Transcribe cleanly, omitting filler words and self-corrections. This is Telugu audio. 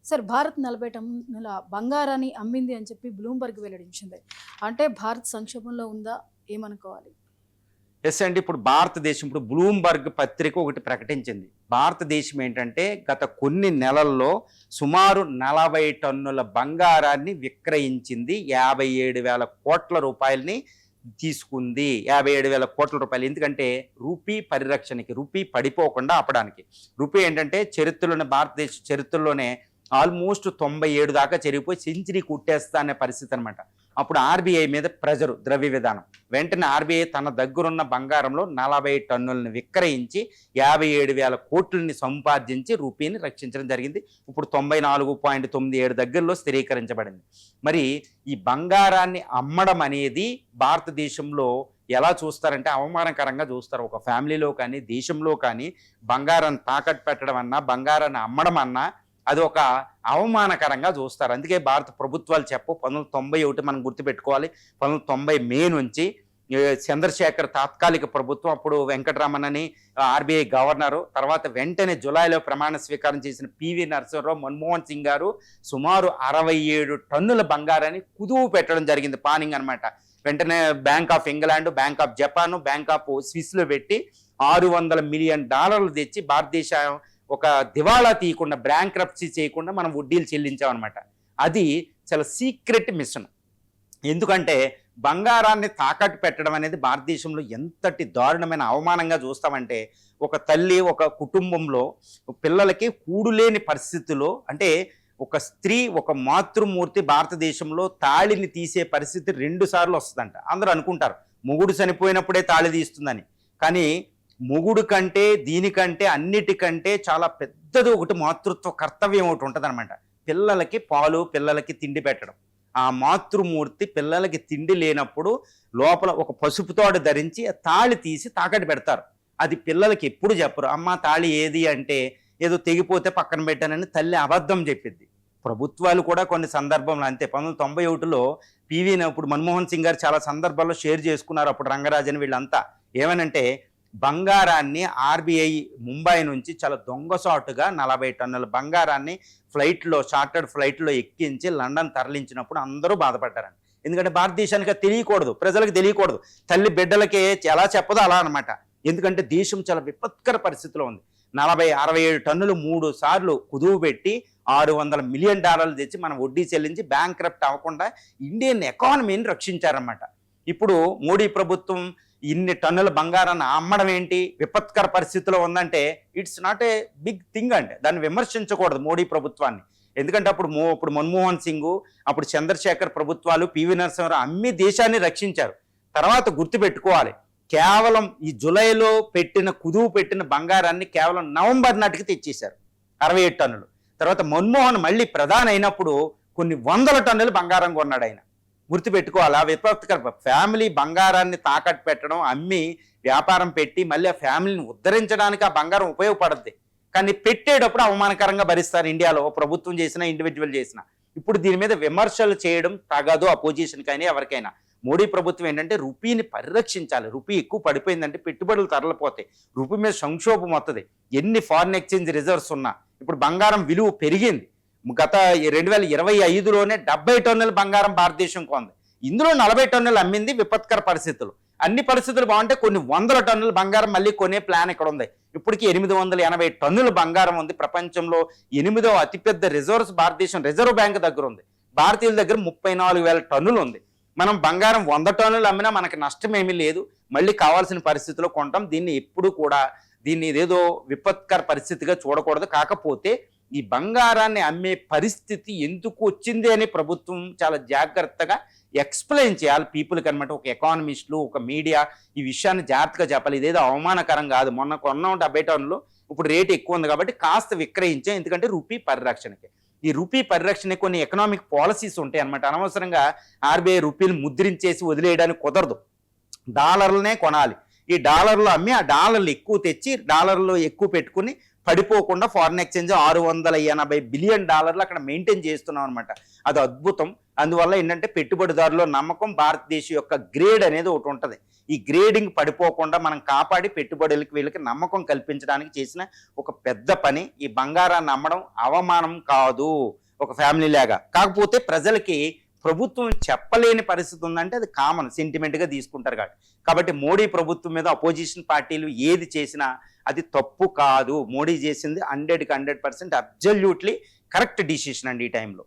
సార్ భారత్ 40 టన్నుల బంగారాన్ని అమ్మింది అని చెప్పి బ్లూంబర్గ్ వెల్లడించింది. అంటే భారత్ సంక్షోభంలో ఉందా? ఏమనుకోవాలి? ఎస్ అండి. ఇప్పుడు భారతదేశం ఇప్పుడు బ్లూంబర్గ్ పత్రిక ఒకటి ప్రకటించింది. భారతదేశం ఏంటంటే గత కొన్ని నెలల్లో సుమారు 40 టన్నుల బంగారాన్ని విక్రయించింది. 57,000 కోట్ల రూపాయలని తీసుకుంది. 57,000 కోట్ల రూపాయలు. ఎందుకంటే రూపీ పరిరక్షణకి, రూపీ పడిపోకుండా ఆపడానికి. రూపీ ఏంటంటే చరిత్రలోనే, భారతదేశ చరిత్రలోనే ఆల్మోస్ట్ 97 దాకా చెరిగిపోయి సెంచరీ కుట్టేస్తా అనే పరిస్థితి అనమాట. అప్పుడు ఆర్బీఐ మీద ప్రెజరు, ద్రవ్య విధానం. వెంటనే ఆర్బీఐ తన దగ్గరున్న బంగారంలో 40 టన్నులను విక్రయించి 57,000 కోట్లని సంపాదించి రూపీని రక్షించడం జరిగింది. ఇప్పుడు 94.97 దగ్గరలో స్థిరీకరించబడింది. మరి ఈ బంగారాన్ని అమ్మడం అనేది భారతదేశంలో ఎలా చూస్తారంటే అవమానకరంగా చూస్తారు. ఒక ఫ్యామిలీలో కానీ, దేశంలో కానీ బంగారాన్ని తాకట్టు పెట్టడం అన్నా, బంగారాన్ని అమ్మడం అన్నా అది ఒక అవమానకరంగా చూస్తారు. అందుకే భారత ప్రభుత్వాలు 1991 మనం గుర్తుపెట్టుకోవాలి. 1990 మే నుంచి చంద్రశేఖర్ తాత్కాలిక ప్రభుత్వం, అప్పుడు వెంకటరమణని ఆర్బీఐ గవర్నరు, తర్వాత వెంటనే జులైలో ప్రమాణ స్వీకారం చేసిన పివి నరసింహరావు, మన్మోహన్ సింగ్ గారు సుమారు 67 టన్నుల బంగారాన్ని కుదువు పెట్టడం జరిగింది. పానింగ్ అనమాట. వెంటనే Bank of England, Bank of Japan, Bank of స్విస్లో పెట్టి $600 మిలియన్ తెచ్చి భారతదేశం ఒక దివాళా తీయకుండా, బ్యాంక్రప్సీ చేయకుండా మనం వడ్డీలు చెల్లించామన్నమాట. అది చాలా సీక్రెట్ మిషన్. ఎందుకంటే బంగారాన్ని తాకట్టు పెట్టడం అనేది భారతదేశంలో ఎంతటి దారుణమైన అవమానంగా చూస్తామంటే, ఒక తల్లి ఒక కుటుంబంలో పిల్లలకి కూడులేని పరిస్థితిలో, అంటే ఒక స్త్రీ, ఒక మాతృమూర్తి భారతదేశంలో తాళిని తీసే పరిస్థితి 2 సార్లు వస్తుందంట. అందరూ అనుకుంటారు మొగుడు చనిపోయినప్పుడే తాళి తీస్తుందని. కానీ మొగుడు కంటే, దీనికంటే, అన్నిటికంటే చాలా పెద్దది ఒకటి మాతృత్వ కర్తవ్యం ఒకటి ఉంటుంది అనమాట. పిల్లలకి పాలు, పిల్లలకి తిండి పెట్టడం. ఆ మాతృమూర్తి పిల్లలకి తిండి లేనప్పుడు లోపల ఒక పసుపు తోడు ధరించి తాళి తీసి తాకట్టు పెడతారు. అది పిల్లలకి ఎప్పుడు చెప్పరు. అమ్మ తాళి ఏది అంటే ఏదో తెగిపోతే పక్కన పెట్టానని తల్లి అబద్ధం చెప్పిద్ది. ప్రభుత్వాలు కూడా కొన్ని సందర్భంలో అంతే. 1991లో ఇప్పుడు మన్మోహన్ సింగ్ గారు చాలా సందర్భాల్లో షేర్ చేసుకున్నారు. అప్పుడు రంగరాజన్ వీళ్ళంతా ఏమనంటే, బంగారాన్ని ఆర్బీఐ ముంబై నుంచి చాలా దొంగసాటుగా 40 టన్నుల బంగారాన్ని ఫ్లైట్లో, చార్టర్డ్ ఫ్లైట్లో ఎక్కించి లండన్ తరలించినప్పుడు అందరూ బాధపడ్డారండి. ఎందుకంటే భారతదేశానికి తెలియకూడదు, ప్రజలకు తెలియకూడదు. తల్లి బిడ్డలకి ఎలా చెప్పదో అలా అనమాట. ఎందుకంటే దేశం చాలా విపత్కర పరిస్థితిలో ఉంది. 67 టన్నులు 3 సార్లు కుదువు పెట్టి $600 మిలియన్ తెచ్చి మనం వడ్డీ చెల్లించి బ్యాంక్రప్ట్ అవ్వకుండా ఇండియన్ ఎకానమీని రక్షించారన్నమాట. ఇప్పుడు మోడీ ప్రభుత్వం ఇన్ని టన్నుల బంగారాన్ని అమ్మడం ఏంటి, విపత్కర పరిస్థితిలో ఉందంటే it's not a big thing అంటే దాన్ని విమర్శించకూడదు మోడీ ప్రభుత్వాన్ని. ఎందుకంటే అప్పుడు మన్మోహన్ సింగ్, అప్పుడు చంద్రశేఖర్ ప్రభుత్వాలు, పివి నరసింహరావు అమ్మి దేశాన్ని రక్షించారు. తర్వాత గుర్తుపెట్టుకోవాలి, కేవలం ఈ జులైలో కుదువు పెట్టిన బంగారాన్ని కేవలం నవంబర్ నాటికి తెచ్చేశారు 67 టన్నులు. తర్వాత మన్మోహన్ మళ్ళీ ప్రధాని అయినప్పుడు కొన్ని 100 టన్నులు బంగారం కొన్నాడు ఆయన. గుర్తుపెట్టుకోవాలి. ఆ విపత్కర ఫ్యామిలీ బంగారాన్ని తాకట్టు పెట్టడం, అమ్మి వ్యాపారం పెట్టి మళ్ళీ ఆ ఫ్యామిలీని ఉద్ధరించడానికి ఆ బంగారం ఉపయోగపడుద్ది. కానీ పెట్టేటప్పుడు అవమానకరంగా భరిస్తారు ఇండియాలో, ప్రభుత్వం చేసినా, ఇండివిజువల్ చేసినా. ఇప్పుడు దీని మీద విమర్శలు చేయడం తగదు అపోజిషన్ కానీ ఎవరికైనా. మోడీ ప్రభుత్వం ఏంటంటే రూపీని పరిరక్షించాలి. రూపీ ఎక్కువ పడిపోయిందంటే పెట్టుబడులు తరలిపోతాయి, రూపీ మీద సంక్షోభం వస్తుంది. ఎన్ని ఫారిన్ ఎక్స్చేంజ్ రిజర్వ్స్ ఉన్నా ఇప్పుడు బంగారం విలువ పెరిగింది. గత 2025లోనే 70 టన్నుల బంగారం భారతదేశం కొంది. ఇందులో 40 టన్నులు అమ్మింది విపత్కర పరిస్థితులు. అన్ని పరిస్థితులు బాగుంటే కొన్ని 100 టన్నుల బంగారం మళ్ళీ కొనే ప్లాన్ ఇక్కడ ఉంది. ఇప్పటికీ 880 టన్నుల బంగారం ఉంది. ప్రపంచంలో 8వ అతిపెద్ద రిజర్వ్స్ భారతదేశం రిజర్వ్ బ్యాంక్ దగ్గర ఉంది. భారతీయుల దగ్గర 34,000 టన్నులు ఉంది. మనం బంగారం 100 టన్నులు అమ్మినా మనకు నష్టం ఏమీ లేదు. మళ్ళీ కావాల్సిన పరిస్థితిలో కొంటాం. దీన్ని ఎప్పుడు కూడా ఇదేదో విపత్కర పరిస్థితిగా చూడకూడదు. కాకపోతే ఈ బంగారాన్ని అమ్మే పరిస్థితి ఎందుకు వచ్చింది అని ప్రభుత్వం చాలా జాగ్రత్తగా ఎక్స్ప్లెయిన్ చేయాలి పీపుల్కి అనమాట. ఒక ఎకానమిస్టులు, ఒక మీడియా ఈ విషయాన్ని జాగ్రత్తగా చెప్పాలి. ఇదేదో అవమానకరం కాదు. మొన్న కొన్నాం 70 టన్నులు, ఇప్పుడు రేటు ఎక్కువ ఉంది కాబట్టి కాస్త విక్రయించాం. ఎందుకంటే రూపీ పరిరక్షణకి. ఈ రూపీ పరిరక్షణ కొన్ని ఎకనామిక్ పాలసీస్ ఉంటాయి అనమాట. అనవసరంగా ఆర్బీఐ రూపీలు ముద్రించేసి వదిలేయడానికి కుదరదు. డాలర్లనే కొనాలి. ఈ డాలర్లు అమ్మి ఆ డాలర్లు ఎక్కువ తెచ్చి డాలర్లు ఎక్కువ పెట్టుకుని పడిపోకుండా ఫారిన్ ఎక్స్చేంజ్ $680 బిలియన్ అక్కడ మెయింటైన్ చేస్తున్నాం అనమాట. అది అద్భుతం. అందువల్ల ఏంటంటే పెట్టుబడిదారుల నమ్మకం, భారతదేశం యొక్క గ్రేడ్ అనేది ఒకటి ఉంటుంది. ఈ గ్రేడింగ్ పడిపోకుండా మనం కాపాడి పెట్టుబడులకి వీళ్ళకి నమ్మకం కల్పించడానికి చేసిన ఒక పెద్ద పని. ఈ బంగారాన్ని అమ్మడం అవమానం కాదు ఒక ఫ్యామిలీ లాగా. కాకపోతే ప్రజలకి ప్రభుత్వం చెప్పలేని పరిస్థితి ఉందంటే అది కామన్ సెంటిమెంట్గా తీసుకుంటారు కాబట్టి మోడీ ప్రభుత్వం మీద అపోజిషన్ పార్టీలు ఏది చేసినా అది తప్పు కాదు. మోడీ చేసింది 100% అబ్జల్యూట్లీ కరెక్ట్ డిసిషన్ అండి ఈ టైంలో.